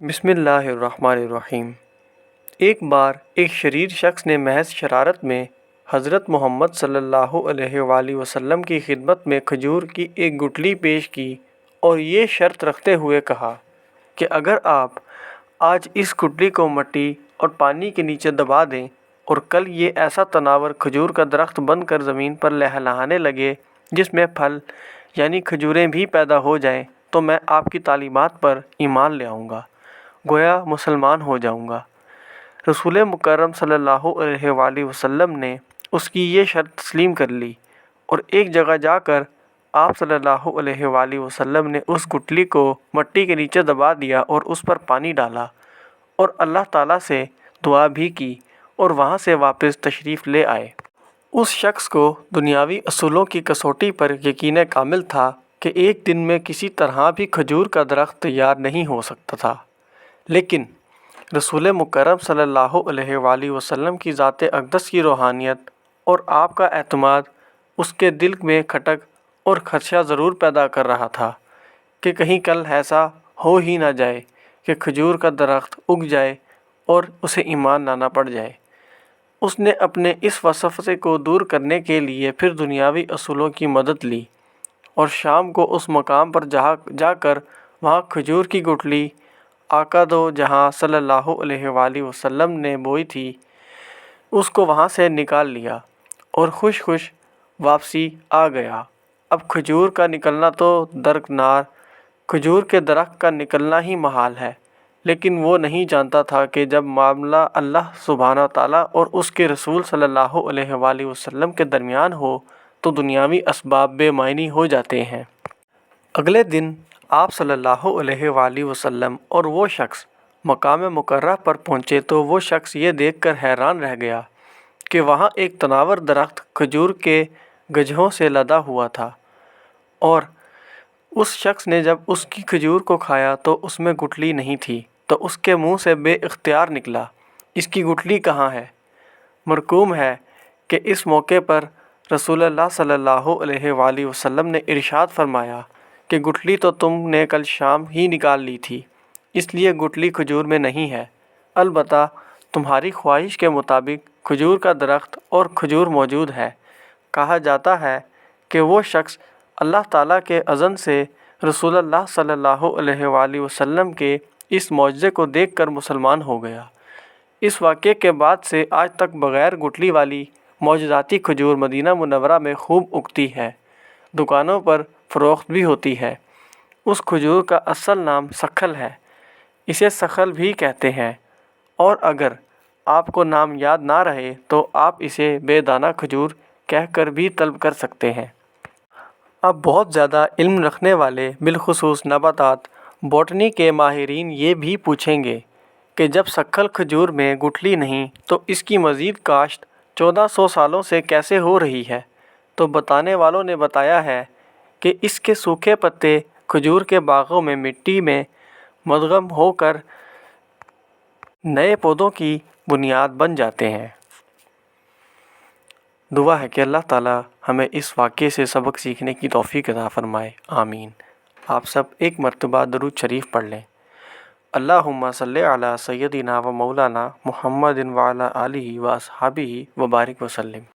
بسم اللہ الرحمن الرحیم۔ ایک بار ایک شریر شخص نے محض شرارت میں حضرت محمد صلی اللہ علیہ وآلہ وسلم کی خدمت میں کھجور کی ایک گٹھلی پیش کی اور یہ شرط رکھتے ہوئے کہا کہ اگر آپ آج اس گٹھلی کو مٹی اور پانی کے نیچے دبا دیں اور کل یہ ایسا تناور کھجور کا درخت بن کر زمین پر لہلہانے لگے جس میں پھل یعنی کھجوریں بھی پیدا ہو جائیں تو میں آپ کی تعلیمات پر ایمان لے آؤں گا، گویا مسلمان ہو جاؤں گا۔ رسول مکرم صلی اللہ علیہ وآلہ وسلم نے اس کی یہ شرط تسلیم کر لی اور ایک جگہ جا کر آپ صلی اللہ علیہ وآلہ وسلم نے اس گٹھلی کو مٹی کے نیچے دبا دیا اور اس پر پانی ڈالا اور اللہ تعالیٰ سے دعا بھی کی اور وہاں سے واپس تشریف لے آئے۔ اس شخص کو دنیاوی اصولوں کی کسوٹی پر یقین کامل تھا کہ ایک دن میں کسی طرح بھی کھجور کا درخت تیار نہیں ہو سکتا تھا، لیکن رسول مکرم صلی اللہ علیہ وآلہ وسلم کی ذات اقدس کی روحانیت اور آپ کا اعتماد اس کے دل میں کھٹک اور خدشہ ضرور پیدا کر رہا تھا کہ کہیں کل ایسا ہو ہی نہ جائے کہ کھجور کا درخت اگ جائے اور اسے ایمان لانا پڑ جائے۔ اس نے اپنے اس وسوسے کو دور کرنے کے لیے پھر دنیاوی اصولوں کی مدد لی اور شام کو اس مقام پر جا کر وہاں کھجور کی گٹھلی آقا دو جہاں صلی اللہ علیہ وآلہ وسلم نے بوئی تھی اس کو وہاں سے نکال لیا اور خوش واپسی آ گیا۔ اب کھجور کا نکلنا تو درکنار، کھجور کے درخت کا نکلنا ہی محال ہے، لیکن وہ نہیں جانتا تھا کہ جب معاملہ اللہ سبحانہ تعالیٰ اور اس کے رسول صلی اللہ علیہ وآلہ وسلم کے درمیان ہو تو دنیاوی اسباب بے معنی ہو جاتے ہیں۔ اگلے دن آپ صلی اللہ علیہ وآلہ وسلم اور وہ شخص مقام مقررہ پر پہنچے تو وہ شخص یہ دیکھ کر حیران رہ گیا کہ وہاں ایک تناور درخت کھجور کے گجھوں سے لدا ہوا تھا، اور اس شخص نے جب اس کی کھجور کو کھایا تو اس میں گٹھلی نہیں تھی تو اس کے منہ سے بے اختیار نکلا، اس کی گٹھلی کہاں ہے؟ مرقوم ہے کہ اس موقع پر رسول اللہ صلی اللہ علیہ وآلہ وسلم نے ارشاد فرمایا کہ گٹھلی تو تم نے کل شام ہی نکال لی تھی، اس لیے گٹھلی کھجور میں نہیں ہے، البتہ تمہاری خواہش کے مطابق کھجور کا درخت اور کھجور موجود ہے۔ کہا جاتا ہے کہ وہ شخص اللہ تعالیٰ کے اذن سے رسول اللہ صلی اللہ علیہ وآلہ وسلم کے اس معجزے کو دیکھ کر مسلمان ہو گیا۔ اس واقعے کے بعد سے آج تک بغیر گٹھلی والی معجزاتی کھجور مدینہ منورہ میں خوب اگتی ہے، دکانوں پر فروخت بھی ہوتی ہے۔ اس کھجور کا اصل نام سکھل ہے، اسے سخل بھی کہتے ہیں، اور اگر آپ کو نام یاد نہ رہے تو آپ اسے بے دانہ کھجور کہہ کر بھی طلب کر سکتے ہیں۔ اب بہت زیادہ علم رکھنے والے بالخصوص نباتات بوٹنی کے ماہرین یہ بھی پوچھیں گے کہ جب سکھل کھجور میں گٹھلی نہیں تو اس کی مزید کاشت 1400 سالوں سے کیسے ہو رہی ہے؟ تو بتانے والوں نے بتایا ہے کہ اس کے سوکھے پتے کھجور کے باغوں میں مٹی میں مدغم ہو کر نئے پودوں کی بنیاد بن جاتے ہیں۔ دعا ہے کہ اللہ تعالیٰ ہمیں اس واقعے سے سبق سیکھنے کی توفیق عطا فرمائے، آمین۔ آپ سب ایک مرتبہ درود شریف پڑھ لیں۔ اللہم صلی علی سیدنا و مولانا محمد وعلی آلہ و اصحابہ وبارک وسلم۔